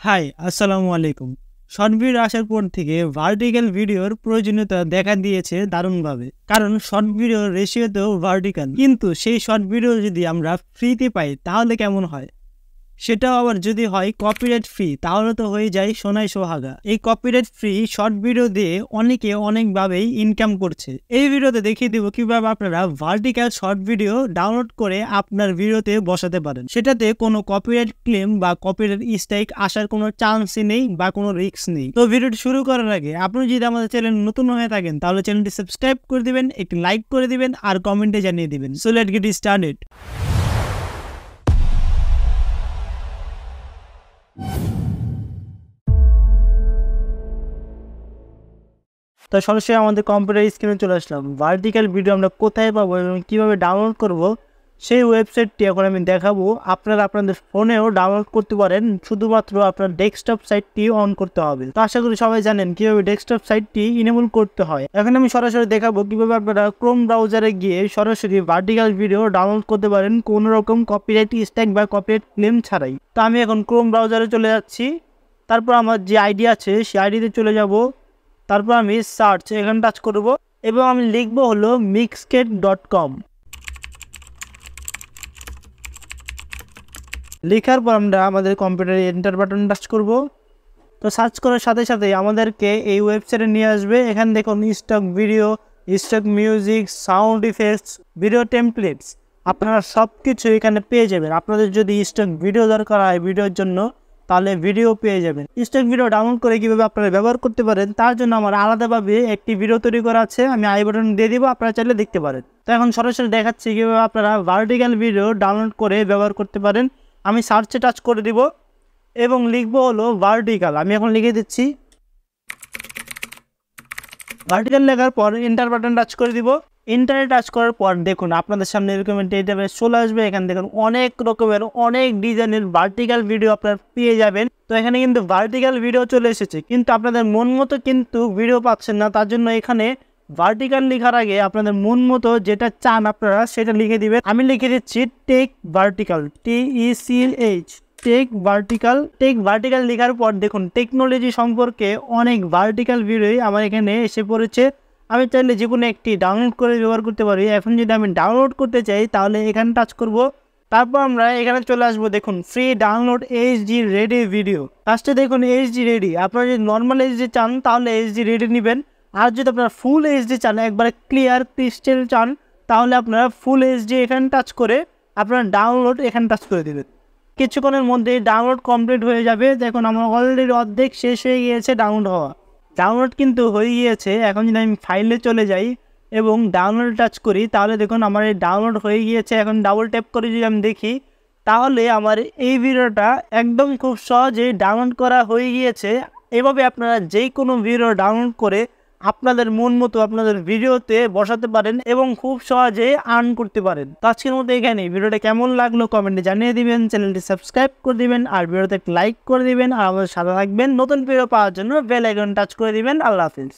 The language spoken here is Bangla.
হাই আসসালামু আলাইকুম। শর্ট ভিডিও আসার পর থেকে ভার্টিক্যাল ভিডিওর প্রয়োজনীয়তা দেখা দিয়েছে দারুণভাবে, কারণ শর্ট ভিডিওর রেশিওতেও ভার্টিক্যাল। কিন্তু সেই শর্ট ভিডিও যদি আমরা ফ্রিতে পাই তাহলে কেমন হয়? সেটাও আবার যদি হয় কপিরাইট ফ্রি, তাহলে তো হয়ে যায় সোনায় সোহাগা। এই কপিরাইট ফ্রি শর্ট ভিডিও দিয়ে অনেকে অনেকভাবেই ইনকাম করছে। এই ভিডিওতে দেখিয়ে দিব কিভাবে আপনারা ভার্টিক্যাল শর্ট ভিডিও ডাউনলোড করে আপনার ভিডিওতে বসাতে পারেন। সেটাতে কোনো কপিরাইট ক্লেম বা কপিরাইট স্ট্রাইক আসার কোনো চান্সই নেই বা কোনো রিস্ক নেই। তো ভিডিওটি শুরু করার আগে আপনি যদি আমাদের চ্যানেল নতুন হয়ে থাকেন তাহলে চ্যানেলটি সাবস্ক্রাইব করে দিবেন, একটি লাইক করে দিবেন আর কমেন্টে জানিয়ে দিবেন। So let's get started. তো সরাসরি আমাদের কম্পিউটার স্ক্রিনে চলে আসলাম। ভার্টিক্যাল ভিডিও আমরা কোথায় পাবো এবং কীভাবে ডাউনলোড করব সেই ওয়েবসাইটটি এখন আমি দেখাবো। আপনারা আপনাদের ফোনেও ডাউনলোড করতে পারেন, শুধুমাত্র আপনার ডেস্কটপ সাইটটি অন করতে হবে। তো আশা করি সবাই জানেন কীভাবে ডেস্কটপ সাইটটি ইনেবল করতে হয়। এখন আমি সরাসরি দেখাবো কীভাবে আপনারা ক্রোম ব্রাউজারে গিয়ে সরাসরি ভার্টিক্যাল ভিডিও ডাউনলোড করতে পারেন কোনো রকম কপিরাইট স্ট্রাইক বা কপিরাইট ক্লেম ছাড়াই। তো আমি এখন ক্রোম ব্রাউজারে চলে যাচ্ছি, তারপর আমার যে আইডি আছে সেই আইডিতে চলে যাব, তারপর আমি সার্চ এখানে টাচ করব এবং আমি লিখব হলো mixkit.com। লেখার পর আমরা আমাদের কম্পিউটারে এন্টার বাটন টাচ করব। তো সার্চ করার সাথে সাথে আমাদেরকে এই ওয়েবসাইটে নিয়ে আসবে। এখানে দেখুন stock video, stock music, sound effects, video templates, আপনারা সব কিছু এখানে পেয়ে যাবেন। আপনাদের যদি স্টক ভিডিও দরকার হয় ভিডিওর জন্য তাহলে ভিডিও পেয়ে যাবেন। স্টক ভিডিও ডাউনলোড করে কীভাবে আপনারা ব্যবহার করতে পারেন তার জন্য আমার আলাদাভাবে একটি ভিডিও তৈরি করা আছে, আমি আই বাটন দিয়ে দিব, আপনারা চাইলে দেখতে পারেন। তো এখন সরাসরি দেখাচ্ছি কীভাবে আপনারা ভার্টিক্যাল ভিডিও ডাউনলোড করে ব্যবহার করতে পারেন। আমি সার্চে টাচ করে দিব এবং লিখবো হলো ভার্টিক্যাল। আমি এখন লিখে দিচ্ছি। ভার্টিক্যাল লেখার পর এন্টার বাটন টাচ করে দিব। ইন্টারনেট টাচ করার পর দেখুন আপনাদের সামনে এরকম ইন্টারফেস চলে আসবে। এখানে দেখুন অনেক রকমের অনেক ডিজাইনের ভার্টিক্যাল ভিডিও আপনারা পেয়ে যাবেন। তো এখানে কিন্তু ভার্টিক্যাল ভিডিও চলে এসেছে, কিন্তু আপনাদের মন মতো কিন্তু ভিডিও পাচ্ছেন না। তার জন্য এখানে ভার্টিক্যাল লেখার আগে আপনাদের মন মতো যেটা চান আপনারা সেটা লিখে দিবেন। আমি লিখে দিচ্ছি tech vertical, TECH, tech vertical. Tech vertical লেখার পর দেখুন টেকনোলজি সম্পর্কে অনেক ভার্টিক্যাল ভিডিও আমার এখানে এসে পড়েছে। আমি চাইলে যে কোনো একটি ডাউনলোড করে ব্যবহার করতে পারি। এখন যদি আমি ডাউনলোড করতে চাই তাহলে এখানে টাচ করব, তারপর আমরা এখানে চলে আসবো। দেখুন free download HD ready video. ফার্স্টে দেখুন HD রেডি। আপনারা যদি নর্মাল HD চান তাহলে HD রেডি নেবেন, আর যদি আপনারা ফুল HD চান, একবারে ক্লিয়ার ক্রিস্টাল চান, তাহলে আপনারা ফুল HD এখানে টাচ করে আপনারা ডাউনলোড এখানে টাচ করে দেবেন। কিছুক্ষণের মধ্যেই ডাউনলোড কমপ্লিট হয়ে যাবে। দেখুন আমার অলরেডি অর্ধেক শেষ হয়ে গিয়েছে ডাউনলোড হওয়া। ডাউনলোড কিন্তু হয়ে গিয়েছে। এখন যদি আমি ফাইলে চলে যাই এবং ডাউনলোড টাচ করি তাহলে দেখুন আমার এই ডাউনলোড হয়ে গিয়েছে। এখন ডাবল ট্যাপ করে যদি আমি দেখি তাহলে আমার এই ভিডিওটা একদম খুব সহজেই ডাউনলোড করা হয়ে গিয়েছে। এভাবে আপনারা যে কোনো ভিডিও ডাউনলোড করে আপনাদের মন মতো আপনাদের ভিডিওতে বসাতে পারেন এবং খুব সহজে আর্ন করতে পারেন। তো আজকের মতো এখানে ভিডিওটা কেমন লাগলো কমেন্টে জানিয়ে দিবেন, চ্যানেলটি সাবস্ক্রাইব করে দিবেন আর ভিডিওতে লাইক করে দিবেন আর আমাদের সাথে থাকবেন। নতুন ভিডিও পাওয়ার জন্য বেল আইকন টাচ করে দিবেন। আল্লাহ হাফিজ।